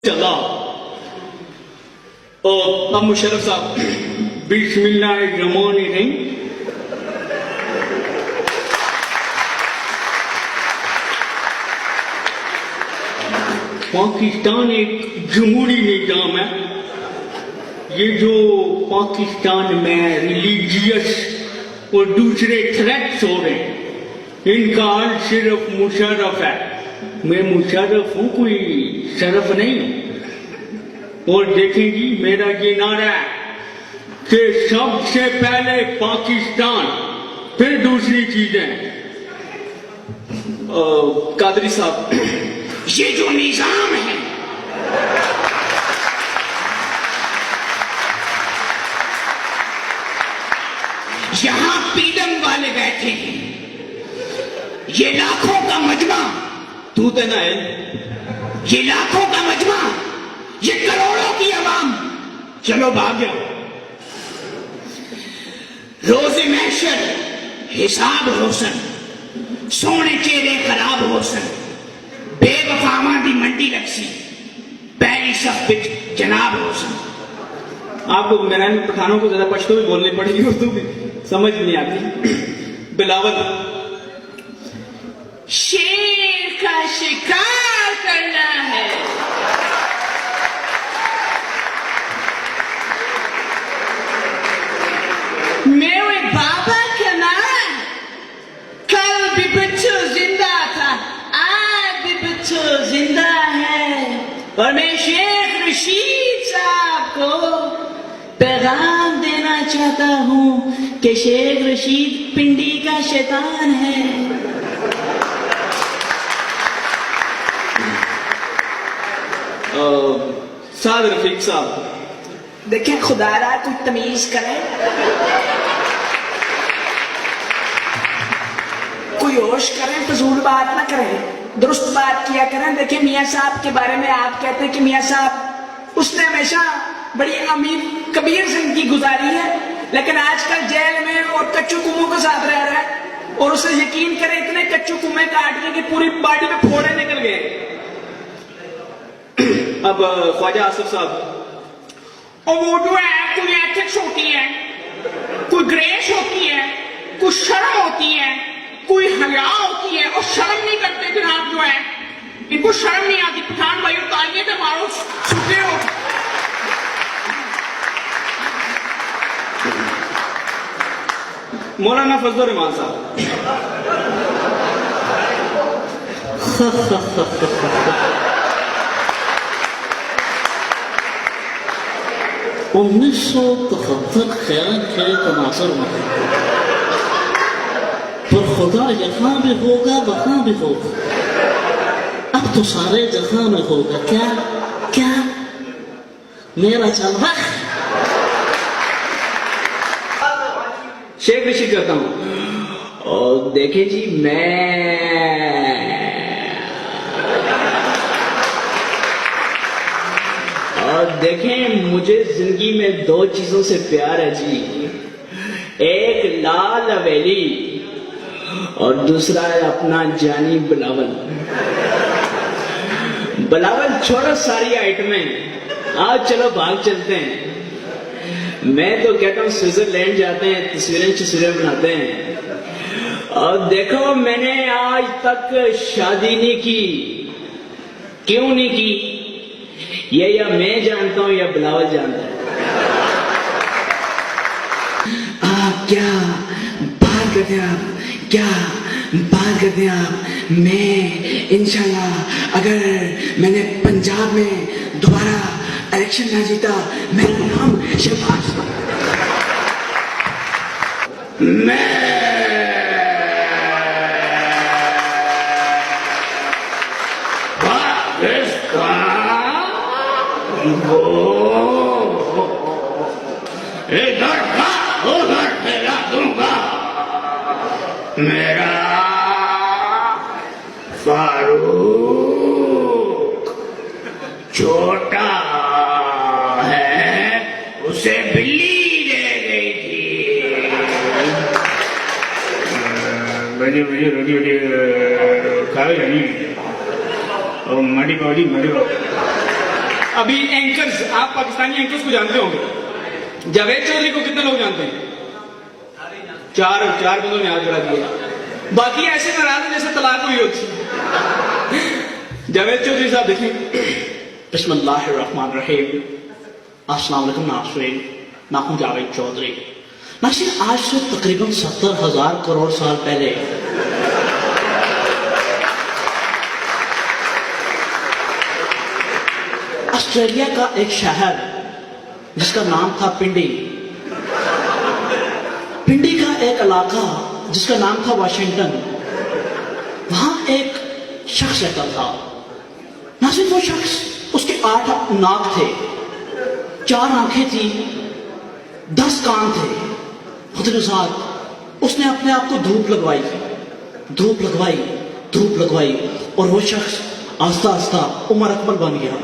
चला अब मुशर्रफ साहब बिस्मिल्लाहिर्रहमानिर्रहीम। पाकिस्तान एक जमहूरी निज़ाम है। ये जो पाकिस्तान में रिलीजियस और दूसरे थ्रेट्स हो रहे हैं इनका हल सिर्फ मुशर्रफ है। मैं मुशर्रफ हूँ, कोई शरफ नहीं हूँ। और देखेंगी मेरा ये नारा है कि सबसे पहले पाकिस्तान फिर दूसरी चीजें। कादरी साहब, ये जो निजाम है यहां पीडम वाले बैठे हैं, ये लाखों का मजमा, तू तेना है, ये लाखों का मजमा, ये करोड़ों की आवाम, चलो भाग जाओ। रोज़े महशर हिसाब रोशन, सोने चेहरे खराब होसन, बेवफावां दी मंडी लक्सी, पहली सफ विच जनाब होसन। आपको मेरा पठानों को ज्यादा पश्तो भी बोलनी पड़ेगी, उर्दू भी समझ नहीं आती। बिलावल, शेर का शिकार करना है, मेरे बाबा का नाम, कल भी बच्चों जिंदा था, आज भी बच्चों जिंदा है। और मैं शेख रशीद साहब को पैगाम देना चाहता हूं कि शेख रशीद पिंडी का शैतान है। साद रफीक साहब, देखें खुदारा कुछ तमीज करें, कोई होश करें, फजूल बात ना करें, दुरुस्त बात किया करें। देखिए मियाँ साहब के बारे में आप कहते हैं कि मियाँ साहब उसने हमेशा बड़ी अमीर कबीर जिंदगी गुजारी है, लेकिन आजकल जेल में और कच्चू कुमों के साथ रह रहा है। और उसे यकीन करें इतने कच्चू कुमें काट के कि पूरी बॉडी में फोड़े निकल गए। अब ख्वाजा आसिफ साहब, और वो जो है कोई एथिक्स होती है, कोई ग्रेस होती है, कोई शर्म होती है, कोई हया होती है, और शर्म नहीं करते जनाब। जो है इनको शर्म नहीं आती। पठान भाई तालिए तो मारो, सुनते हो। मौलाना फजलुर रहमान साहब, 1973 खैरन खेल तनासर में, पर खुदा यहाँ भी होगा वहां भी होगा, अब तो सारे जहां में होगा। क्या क्या मेरा चलवा शेख रशीद करता हूं। और देखे जी, और देखें मुझे जिंदगी में दो चीजों से प्यार है जी, एक लाल हवेली और दूसरा है अपना जानी बिलावल। बिलावल छोड़ो सारी आइटमें, आज चलो भाग चलते हैं। मैं तो कहता हूँ स्विट्जरलैंड जाते हैं, तस्वीरें बनाते हैं। और देखो मैंने आज तक शादी नहीं की, क्यों नहीं की, ये या मैं जानता हूँ या बिलावल जानता है। आप क्या बात करते हैं, आप क्या बात करते हैं आप। मैं इंशाल्लाह अगर मैंने पंजाब में दोबारा इलेक्शन ना जीता, मेरा नाम शहबाज, मैं इधर का उधर फैला दूंगा। मेरा फारूक छोटा है, उसे बिल्ली दे गई थी। बड़ी बड़ी बड़ी बड़ी खाओ जानी और मड़ी बड़ी मड़ी अभी एंकर्स, आप पाकिस्तानी एंकर्स को जानते होंगे। जावेद चौधरी को कितने लोग जानते हैं? चार बंदों ने हाथ बढ़ा दिया, बाकी ऐसे नाराज हैं जैसे तलाक हुई होती। जावेद चौधरी साहब देखें। बिस्मिल्लाहिर्रहमानिर्रहीम। अस्सलाम वालेकुम नाज़रीन, मैं हूं जावेद चौधरी। नाज़रीन, आज से तकरीबन 70,000 करोड़ साल पहले ऑस्ट्रेलिया का एक शहर जिसका नाम था पिंडी का एक इलाका जिसका नाम था वाशिंगटन, वहां एक शख्स रहता था। ना सिर्फ वो शख्स, उसके 8 नाक थे, 4 आंखें थी, 10 कान थे। खुद उसने अपने आप को धूप लगवाई और वो शख्स आस्ता आस्ता उमर अकबर बन गया।